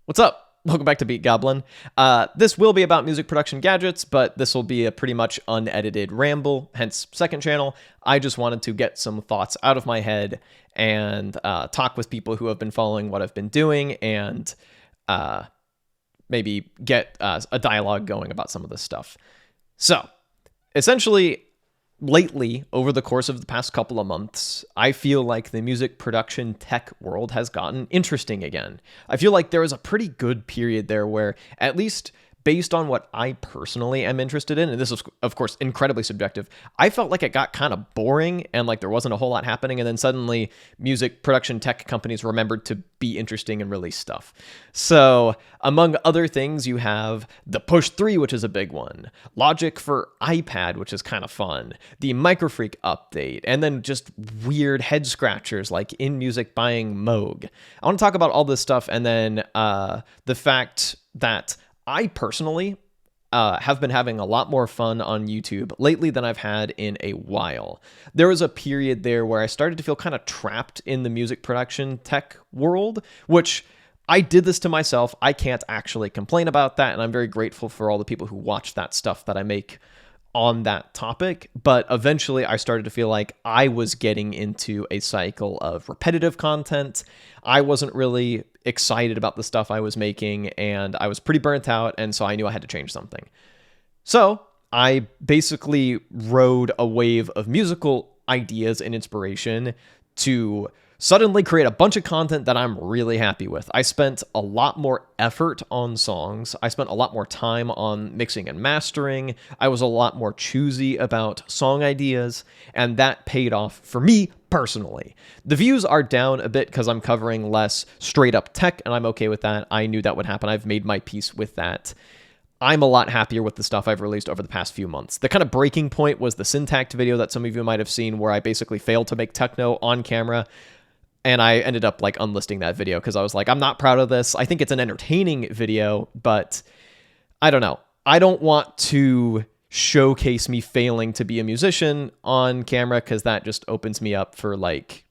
What's up? Welcome back to Beat Goblin. This will be about music production gadgets, but this will be a pretty much unedited ramble, hence second channel. I just wanted to get some thoughts out of my head and talk with people who have been following what I've been doing and maybe get a dialogue going about some of this stuff. So, essentially, lately, over the course of the past couple of months, I feel like the music production tech world has gotten interesting again. I feel like there was a pretty good period there where, at least based on what I personally am interested in, and this is, of course, incredibly subjective, I felt like it got kind of boring and like there wasn't a whole lot happening, and then suddenly music production tech companies remembered to be interesting and release stuff. So, among other things, you have the Push 3, which is a big one, Logic for iPad, which is kind of fun, the Microfreak update, and then just weird head scratchers like InMusic buying Moog. I want to talk about all this stuff, and then the fact that I personally have been having a lot more fun on YouTube lately than I've had in a while. There was a period there where I started to feel kind of trapped in the music production tech world, which I did this to myself. I can't actually complain about that, and I'm very grateful for all the people who watch that stuff that I make on that topic. But eventually I started to feel like I was getting into a cycle of repetitive content. I wasn't really excited about the stuff I was making, and I was pretty burnt out, and so I knew I had to change something. So I basically rode a wave of musical ideas and inspiration to suddenly create a bunch of content that I'm really happy with. I spent a lot more effort on songs. I spent a lot more time on mixing and mastering. I was a lot more choosy about song ideas, and that paid off for me personally. The views are down a bit because I'm covering less straight up tech, and I'm okay with that. I knew that would happen. I've made my peace with that. I'm a lot happier with the stuff I've released over the past few months. The kind of breaking point was the Syntact video that some of you might have seen, where I basically failed to make techno on camera. And I ended up like unlisting that video because I was like, I'm not proud of this. I think it's an entertaining video, but I don't know. I don't want to showcase me failing to be a musician on camera because that just opens me up for like,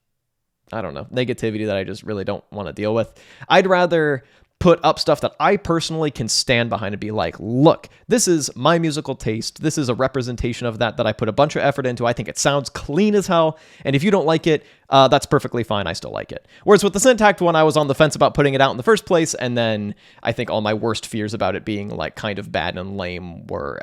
I don't know, negativity that I just really don't want to deal with. I'd rather put up stuff that I personally can stand behind and be like, look, this is my musical taste. This is a representation of that I put a bunch of effort into. I think it sounds clean as hell. And if you don't like it, that's perfectly fine. I still like it. Whereas with the Syntact one, I was on the fence about putting it out in the first place. And then I think all my worst fears about it being like kind of bad and lame were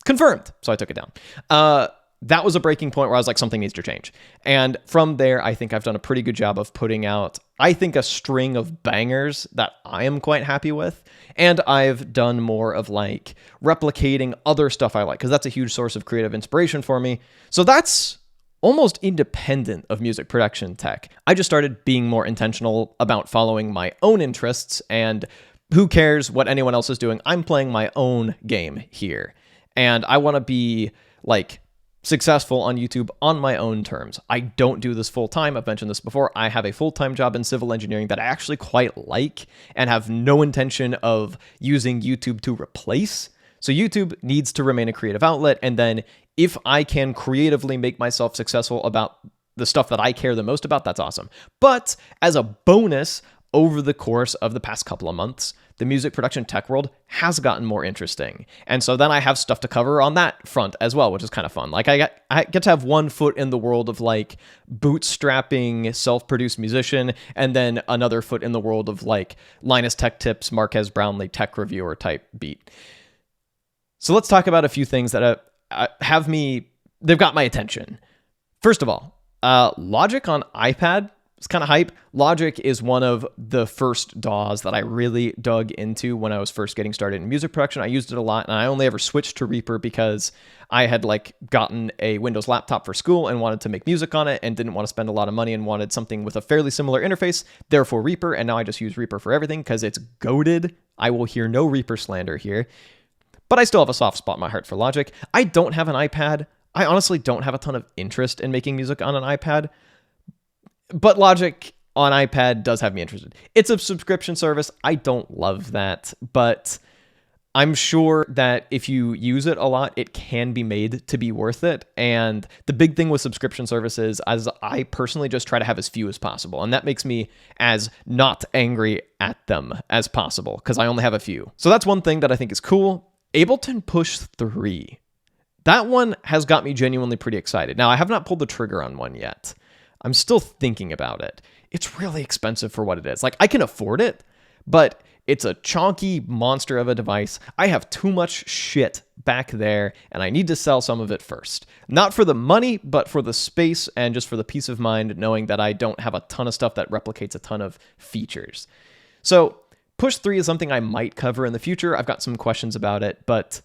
confirmed. So I took it down. That was a breaking point where I was like, something needs to change. And from there, I think I've done a pretty good job of putting out, I think, a string of bangers that I am quite happy with. And I've done more of like replicating other stuff I like, because that's a huge source of creative inspiration for me. So that's almost independent of music production tech. I just started being more intentional about following my own interests, and who cares what anyone else is doing? I'm playing my own game here. And I want to be like successful on YouTube on my own terms. I don't do this full time. I've mentioned this before. I have a full-time job in civil engineering that I actually quite like and have no intention of using YouTube to replace. So YouTube needs to remain a creative outlet. And then if I can creatively make myself successful about the stuff that I care the most about, that's awesome. But as a bonus, over the course of the past couple of months, the music production tech world has gotten more interesting. And so then I have stuff to cover on that front as well, which is kind of fun. Like I get to have one foot in the world of like bootstrapping self-produced musician, and then another foot in the world of like Linus Tech Tips, Marquez Brownlee tech reviewer type beat. So let's talk about a few things that they've got my attention. First of all, Logic on iPad. It's kind of hype. Logic is one of the first DAWs that I really dug into when I was first getting started in music production. I used it a lot, and I only ever switched to Reaper because I had like gotten a Windows laptop for school and wanted to make music on it and didn't want to spend a lot of money and wanted something with a fairly similar interface, therefore Reaper, and now I just use Reaper for everything because it's goated. I will hear no Reaper slander here, but I still have a soft spot in my heart for Logic. I don't have an iPad. I honestly don't have a ton of interest in making music on an iPad. But Logic on iPad does have me interested. It's a subscription service. I don't love that, but I'm sure that if you use it a lot, it can be made to be worth it. And the big thing with subscription services is I personally just try to have as few as possible. And that makes me as not angry at them as possible because I only have a few. So that's one thing that I think is cool. Ableton Push 3. That one has got me genuinely pretty excited. Now, I have not pulled the trigger on one yet. I'm still thinking about it. It's really expensive for what it is. Like, I can afford it, but it's a chonky monster of a device. I have too much shit back there, and I need to sell some of it first. Not for the money, but for the space and just for the peace of mind, knowing that I don't have a ton of stuff that replicates a ton of features. So Push 3 is something I might cover in the future. I've got some questions about it, but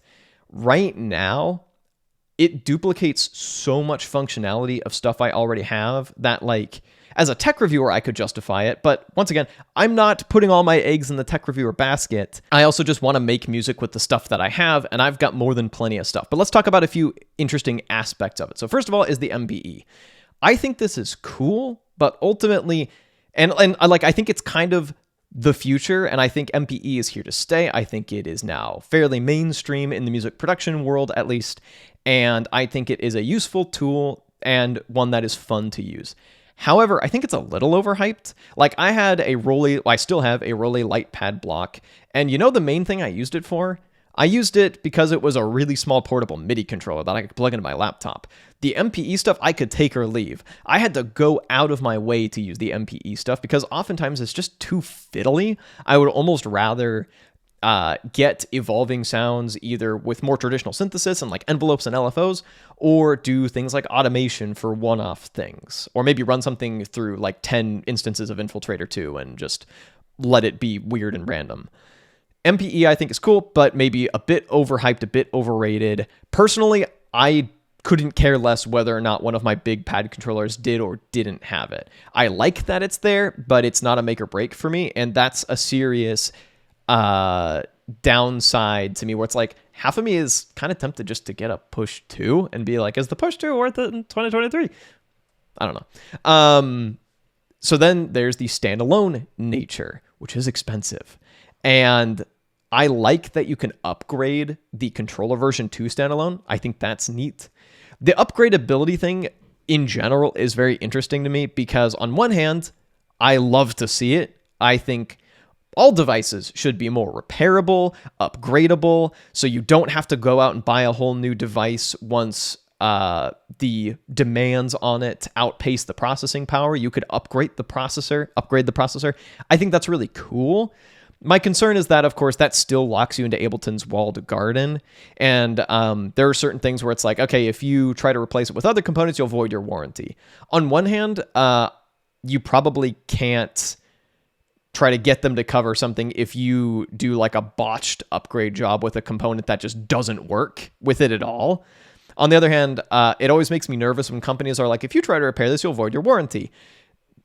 right now, it duplicates so much functionality of stuff I already have that, like, as a tech reviewer, I could justify it. But once again, I'm not putting all my eggs in the tech reviewer basket. I also just want to make music with the stuff that I have, and I've got more than plenty of stuff. But let's talk about a few interesting aspects of it. So first of all is the MBE. I think this is cool, but ultimately, and I think it's kind of the future, and I think MPE is here to stay. I think it is now fairly mainstream in the music production world, at least, and I think it is a useful tool and one that is fun to use. However, I think it's a little overhyped. Like, I still have a Rolly light pad block, and you know the main thing I used it for? I used it because it was a really small portable MIDI controller that I could plug into my laptop. The MPE stuff I could take or leave. I had to go out of my way to use the MPE stuff because oftentimes it's just too fiddly. I would almost rather get evolving sounds either with more traditional synthesis and like envelopes and LFOs, or do things like automation for one-off things, or maybe run something through like 10 instances of Infiltrator 2 and just let it be weird and random. MPE I think is cool, but maybe a bit overhyped, a bit overrated. Personally, I couldn't care less whether or not one of my big pad controllers did or didn't have it. I like that it's there, but it's not a make or break for me, and that's a serious downside to me, where it's like half of me is kind of tempted just to get a Push 2 and be like, is the Push 2 worth it in 2023? I don't know. So then there's the standalone nature, which is expensive. And I like that you can upgrade the controller version to standalone. I think that's neat. The upgradability thing in general is very interesting to me because on one hand, I love to see it. I think all devices should be more repairable, upgradable, so you don't have to go out and buy a whole new device once the demands on it outpace the processing power. You could upgrade the processor. I think that's really cool. My concern is that, of course, that still locks you into Ableton's walled garden. And there are certain things where it's like, okay, if you try to replace it with other components, you'll void your warranty. On one hand, you probably can't try to get them to cover something if you do like a botched upgrade job with a component that just doesn't work with it at all. On the other hand, it always makes me nervous when companies are like, if you try to repair this, you'll void your warranty.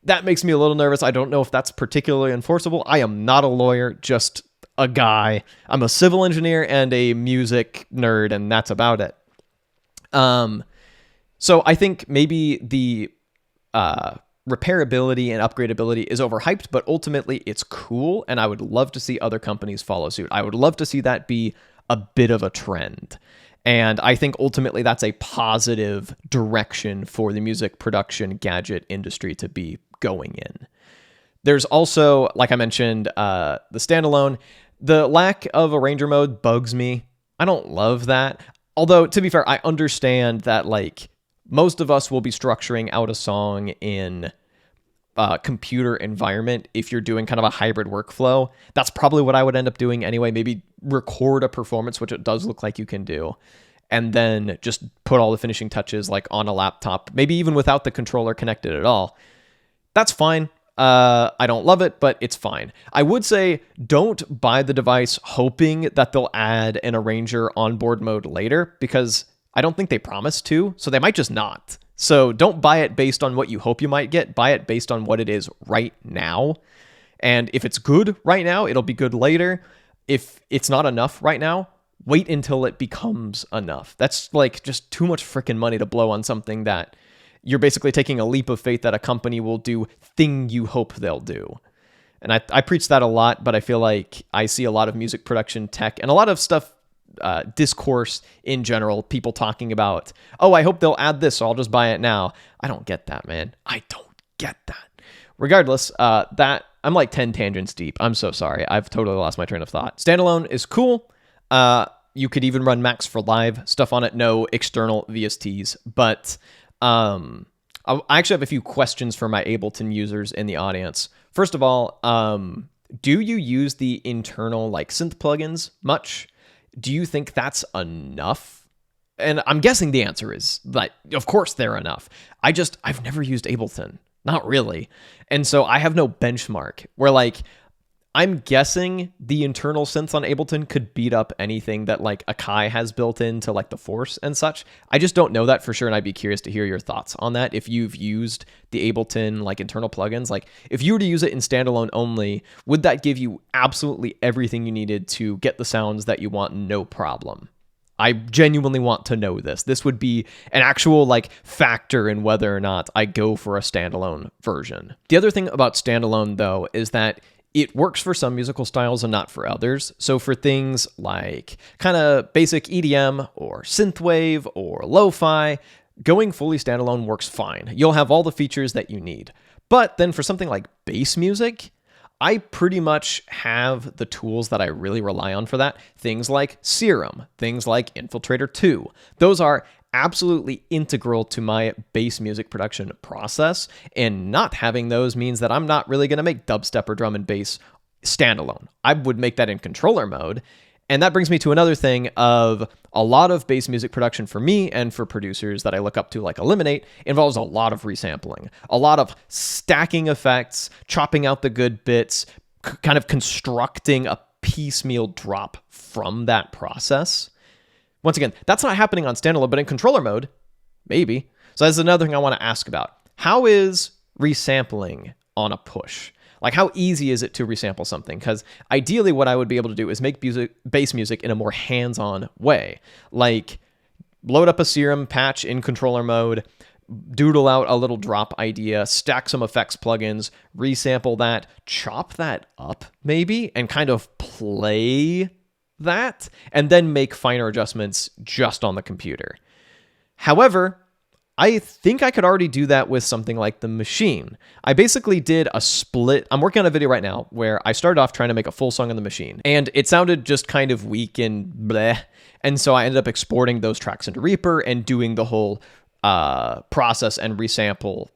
That makes me a little nervous. I don't know if that's particularly enforceable. I am not a lawyer, just a guy. I'm a civil engineer and a music nerd, and that's about it. So I think maybe the repairability and upgradability is overhyped, but ultimately it's cool, and I would love to see other companies follow suit. I would love to see that be a bit of a trend. And I think ultimately that's a positive direction for the music production gadget industry to be going in. There's also, like I mentioned, the standalone. The lack of arranger mode bugs me. I don't love that. Although, to be fair, I understand that like most of us will be structuring out a song in a computer environment if you're doing kind of a hybrid workflow. That's probably what I would end up doing anyway. Maybe record a performance, which it does look like you can do, and then just put all the finishing touches like on a laptop, maybe even without the controller connected at all. That's fine. I don't love it, but it's fine. I would say don't buy the device hoping that they'll add an arranger onboard mode later, because I don't think they promised to, so they might just not. So don't buy it based on what you hope you might get. Buy it based on what it is right now. And if it's good right now, it'll be good later. If it's not enough right now, wait until it becomes enough. That's like just too much freaking money to blow on something that you're basically taking a leap of faith that a company will do thing you hope they'll do. And I preach that a lot, but I feel like I see a lot of music production tech and a lot of stuff, discourse in general, people talking about, oh, I hope they'll add this, so I'll just buy it now. I don't get that, man. I don't get that. Regardless, that I'm like 10 tangents deep. I'm so sorry. I've totally lost my train of thought. Standalone is cool. You could even run Max for Live stuff on it. No external VSTs, but I actually have a few questions for my Ableton users in the audience. First of all, do you use the internal like synth plugins much? Do you think that's enough? And I'm guessing the answer is that, of course, they're enough. I've never used Ableton. Not really. And so I have no benchmark where like, I'm guessing the internal synths on Ableton could beat up anything that like Akai has built into like the Force and such. I just don't know that for sure, and I'd be curious to hear your thoughts on that. If you've used the Ableton like internal plugins, like if you were to use it in standalone only, would that give you absolutely everything you needed to get the sounds that you want, no problem? I genuinely want to know this. This would be an actual like factor in whether or not I go for a standalone version. The other thing about standalone though is that it works for some musical styles and not for others. So for things like kind of basic EDM or synthwave or lo-fi, going fully standalone works fine. You'll have all the features that you need. But then for something like bass music, I pretty much have the tools that I really rely on for that. Things like Serum, things like Infiltrator 2. Those are absolutely integral to my bass music production process, and not having those means that I'm not really going to make dubstep or drum and bass standalone. I would make that in controller mode. And that brings me to another thing of a lot of bass music production for me and for producers that I look up to like Eliminate involves a lot of resampling, a lot of stacking effects, chopping out the good bits, kind of constructing a piecemeal drop from that process. Once again, that's not happening on standalone, but in controller mode, maybe. So that's another thing I want to ask about. How is resampling on a push? Like, how easy is it to resample something? Because ideally what I would be able to do is make bass music in a more hands-on way. Like, load up a Serum patch in controller mode, doodle out a little drop idea, stack some effects plugins, resample that, chop that up maybe, and kind of play that, and then make finer adjustments just on the computer. However, I think I could already do that with something like the Machine. I basically did a split. I'm working on a video right now where I started off trying to make a full song on the Machine, and it sounded just kind of weak and bleh. And so I ended up exporting those tracks into Reaper and doing the whole process and resample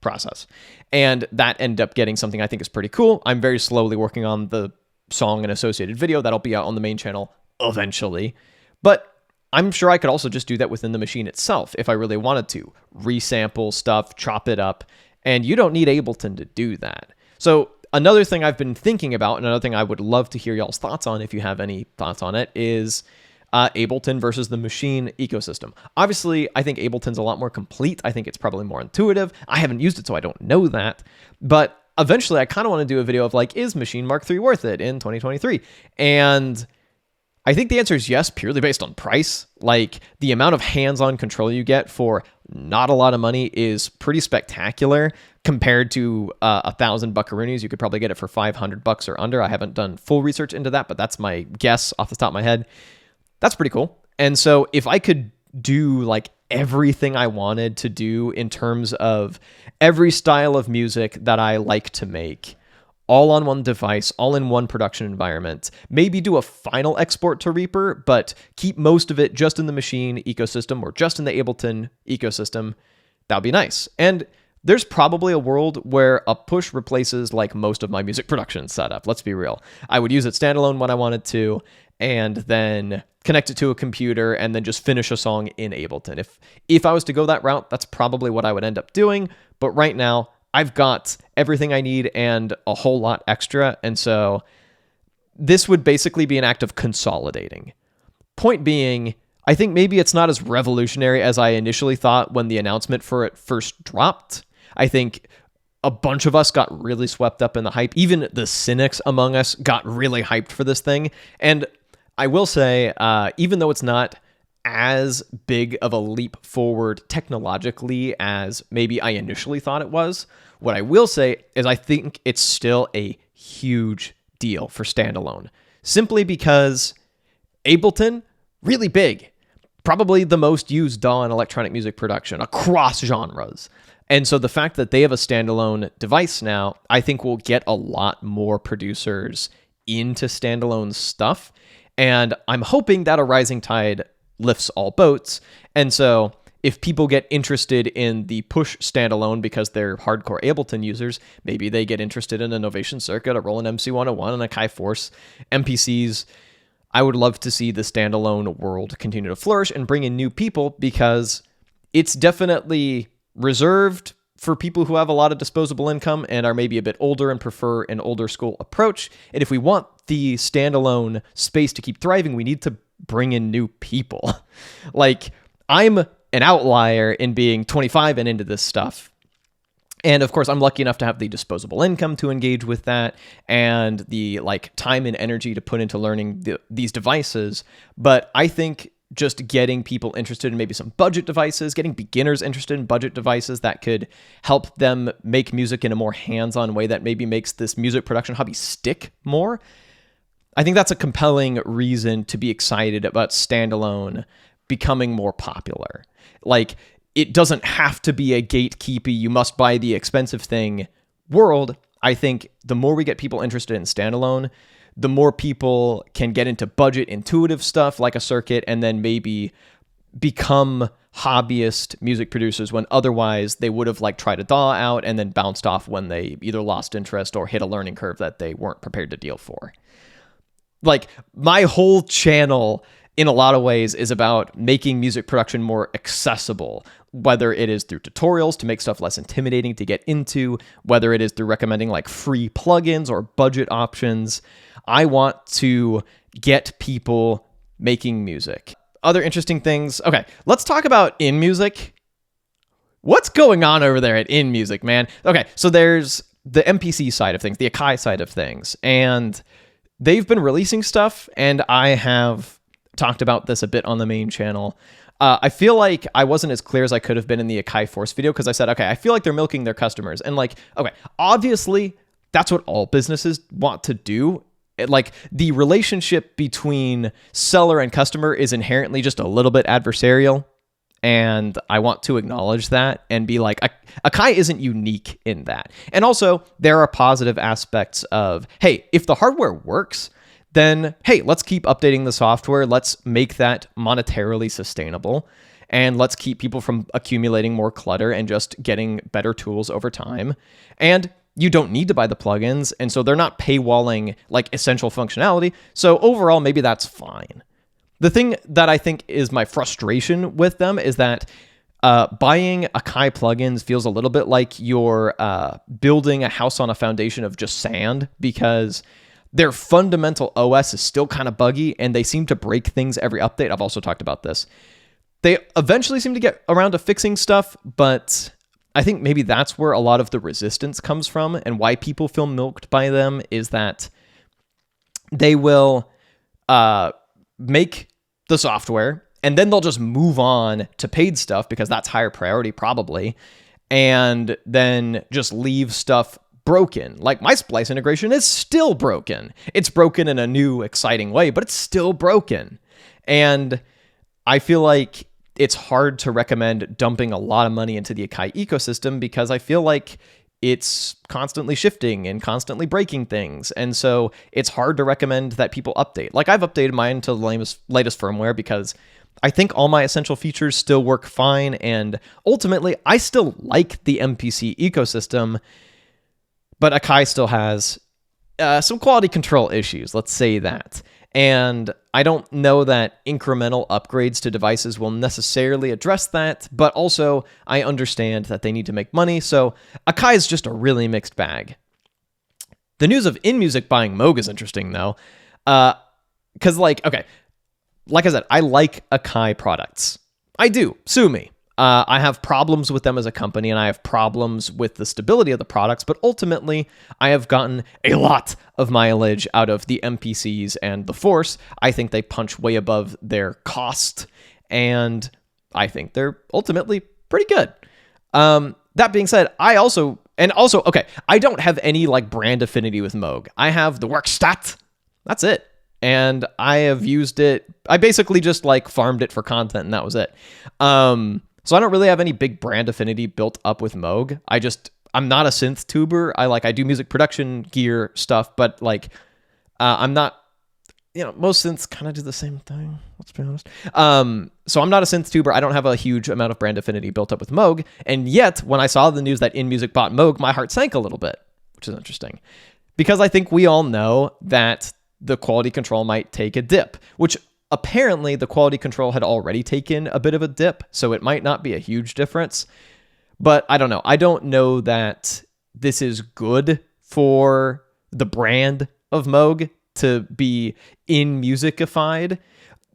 process. And that ended up getting something I think is pretty cool. I'm very slowly working on the song and associated video that'll be out on the main channel eventually. But I'm sure I could also just do that within the Machine itself if I really wanted to. Resample stuff, chop it up, and you don't need Ableton to do that. So another thing I've been thinking about, and another thing I would love to hear y'all's thoughts on if you have any thoughts on it, is Ableton versus the Machine ecosystem. Obviously, I think Ableton's a lot more complete. I think it's probably more intuitive. I haven't used it, so I don't know that. But eventually, I kind of want to do a video of like, is Machine Mark III worth it in 2023? And I think the answer is yes, purely based on price. Like, the amount of hands-on control you get for not a lot of money is pretty spectacular compared to 1,000 buckaroonies. You could probably get it for $500 or under. I haven't done full research into that, but that's my guess off the top of my head. That's pretty cool. And so if I could do like everything I wanted to do in terms of every style of music that I like to make, all on one device, all in one production environment, maybe do a final export to Reaper, but keep most of it just in the Machine ecosystem or just in the Ableton ecosystem, that would be nice. And there's probably a world where a push replaces like most of my music production setup. Let's be real. I would use it standalone when I wanted to, and then connect it to a computer and then just finish a song in Ableton. If I was to go that route, that's probably what I would end up doing. But right now, I've got everything I need and a whole lot extra. And so this would basically be an act of consolidating. Point being, I think maybe it's not as revolutionary as I initially thought when the announcement for it first dropped. I think a bunch of us got really swept up in the hype. Even the cynics among us got really hyped for this thing. And I will say, even though it's not as big of a leap forward technologically as maybe I initially thought it was. What I will say is I think it's still a huge deal for standalone, simply because Ableton, really big, probably the most used DAW in electronic music production across genres. And so the fact that they have a standalone device now, I think will get a lot more producers into standalone stuff. And I'm hoping that a rising tide lifts all boats. And so if people get interested in the Push standalone because they're hardcore Ableton users, maybe they get interested in a Novation Circuit, a Roland MC101, and a Akai Force MPCs. I would love to see the standalone world continue to flourish and bring in new people, because it's definitely reserved for people who have a lot of disposable income and are maybe a bit older and prefer an older school approach. And if we want the standalone space to keep thriving, we need to bring in new people. Like, I'm an outlier in being 25 and into this stuff. And of course, I'm lucky enough to have the disposable income to engage with that and the time and energy to put into learning these devices. But I think just getting people interested in maybe some budget devices, getting beginners interested in budget devices that could help them make music in a more hands-on way that maybe makes this music production hobby stick more. I think that's a compelling reason to be excited about standalone becoming more popular. Like, it doesn't have to be a gatekeepy, you must buy the expensive thing world. I think the more we get people interested in standalone, the more people can get into budget intuitive stuff like a circuit and then maybe become hobbyist music producers when otherwise they would have tried a DAW out and then bounced off when they either lost interest or hit a learning curve that they weren't prepared to deal for. My whole channel in a lot of ways is about making music production more accessible, whether it is through tutorials to make stuff less intimidating to get into, whether it is through recommending free plugins or budget options. I want to get people making music. Other interesting things. Okay, let's talk about InMusic. What's going on over there at InMusic, man? Okay, so there's the MPC side of things, the Akai side of things, and they've been releasing stuff, and I have talked about this a bit on the main channel. I feel like I wasn't as clear as I could have been in the Akai Force video because I said, okay, I feel like they're milking their customers. And okay, obviously that's what all businesses want to do. The relationship between seller and customer is inherently just a little bit adversarial. And I want to acknowledge that and be like, Akai isn't unique in that. And also, there are positive aspects of, hey, if the hardware works, then, hey, let's keep updating the software. Let's make that monetarily sustainable. And let's keep people from accumulating more clutter and just getting better tools over time. And you don't need to buy the plugins. And so they're not paywalling essential functionality. So overall, maybe that's fine. The thing that I think is my frustration with them is that buying Akai plugins feels a little bit like you're building a house on a foundation of just sand, because their fundamental OS is still kind of buggy and they seem to break things every update. I've also talked about this. They eventually seem to get around to fixing stuff, but I think maybe that's where a lot of the resistance comes from, and why people feel milked by them is that they will make the software and then they'll just move on to paid stuff because that's higher priority probably, and then just leave stuff broken. My splice integration is still broken. It's broken in a new, exciting way, but it's still broken. And I feel like it's hard to recommend dumping a lot of money into the Akai ecosystem because I feel like it's constantly shifting and constantly breaking things. And so it's hard to recommend that people update. I've updated mine to the latest firmware because I think all my essential features still work fine. And ultimately, I still like the MPC ecosystem, but Akai still has some quality control issues, let's say that. And I don't know that incremental upgrades to devices will necessarily address that, but also I understand that they need to make money, so Akai is just a really mixed bag. The news of InMusic buying Moog is interesting, though, because, okay, like I said, I like Akai products. I do. Sue me. I have problems with them as a company, and I have problems with the stability of the products, but ultimately, I have gotten a lot of mileage out of the MPCs and the Force. I think they punch way above their cost, and I think they're ultimately pretty good. That being said, I don't have any like brand affinity with Moog. I have the Werkstatt. That's it. And I have used it. I basically just like farmed it for content, and that was it. So I don't really have any big brand affinity built up with Moog. I'm not a synth tuber. I do music production gear stuff, but like, I'm not, most synths kind of do the same thing. Let's be honest. So I'm not a synth tuber. I don't have a huge amount of brand affinity built up with Moog. And yet, when I saw the news that InMusic bought Moog, my heart sank a little bit, which is interesting, because I think we all know that the quality control might take a dip, which apparently the quality control had already taken a bit of a dip, so it might not be a huge difference. But I don't know. I don't know that this is good for the brand of Moog to be InMusicified.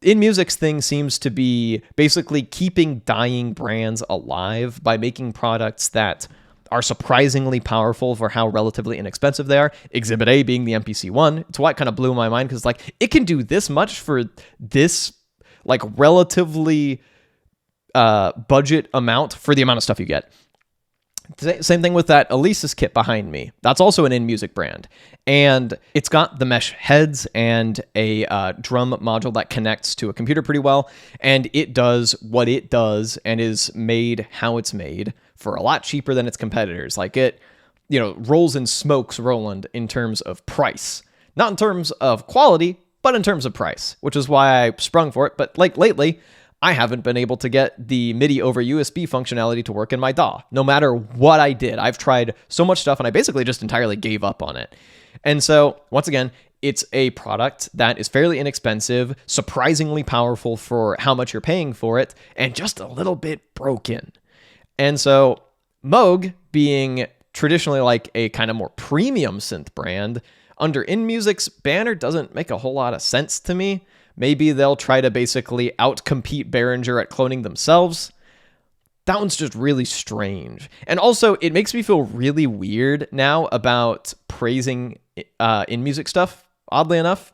InMusic's thing seems to be basically keeping dying brands alive by making products that are surprisingly powerful for how relatively inexpensive they are. Exhibit A being the MPC-1. It's why it kind of blew my mind, because like it can do this much for this like relatively budget amount for the amount of stuff you get. Same thing with that Alesis kit behind me. That's also an InMusic brand. And it's got the mesh heads and a drum module that connects to a computer pretty well. And it does what it does and is made how it's made for a lot cheaper than its competitors. Like it, rolls and smokes Roland in terms of price. Not in terms of quality, but in terms of price, which is why I sprung for it. But like lately, I haven't been able to get the MIDI over USB functionality to work in my DAW, no matter what I did. I've tried so much stuff and I basically just entirely gave up on it. And so, once again, it's a product that is fairly inexpensive, surprisingly powerful for how much you're paying for it, and just a little bit broken. And so, Moog, being traditionally like a kind of more premium synth brand, under InMusic's banner doesn't make a whole lot of sense to me. Maybe they'll try to basically outcompete Behringer at cloning themselves. That one's just really strange. And also, it makes me feel really weird now about praising InMusic stuff, oddly enough.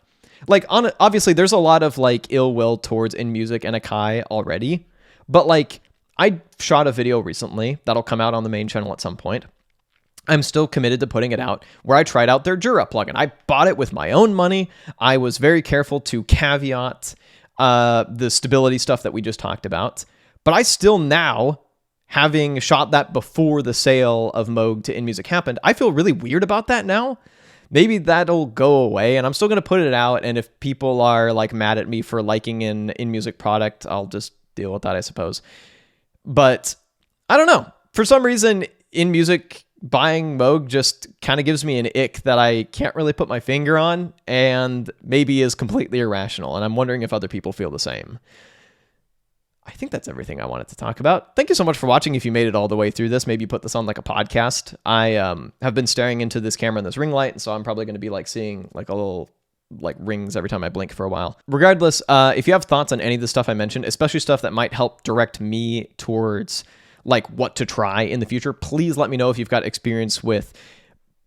Like, obviously, there's a lot of like ill will towards InMusic and Akai already. But like, I shot a video recently that'll come out on the main channel at some point. I'm still committed to putting it out, where I tried out their Jura plugin. I bought it with my own money. I was very careful to caveat the stability stuff that we just talked about. But I still now, having shot that before the sale of Moog to InMusic happened, I feel really weird about that now. Maybe that'll go away, and I'm still going to put it out, and if people are like mad at me for liking an InMusic product, I'll just deal with that, I suppose. But I don't know. For some reason, InMusic buying Moog just kind of gives me an ick that I can't really put my finger on, and maybe is completely irrational, and I'm wondering if other people feel the same. I think that's everything I wanted to talk about. Thank you so much for watching. If you made it all the way through this, maybe put this on like a podcast. I have been staring into this camera and this ring light, and so I'm probably going to be like seeing like a little like rings every time I blink for a while. Regardless, if you have thoughts on any of the stuff I mentioned, especially stuff that might help direct me towards like what to try in the future, please let me know if you've got experience with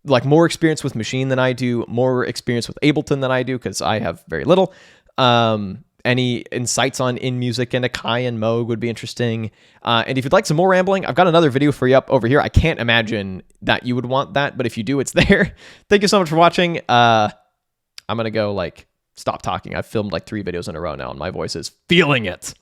like more experience with Machine than I do, more experience with Ableton than I do, because I have very little. Any insights on InMusic and Akai and Moog would be interesting. And if you'd like some more rambling, I've got another video for you up over here. I can't imagine that you would want that, but if you do, it's there. Thank you so much for watching. I'm going to go like stop talking. I've filmed like 3 videos in a row now and my voice is feeling it.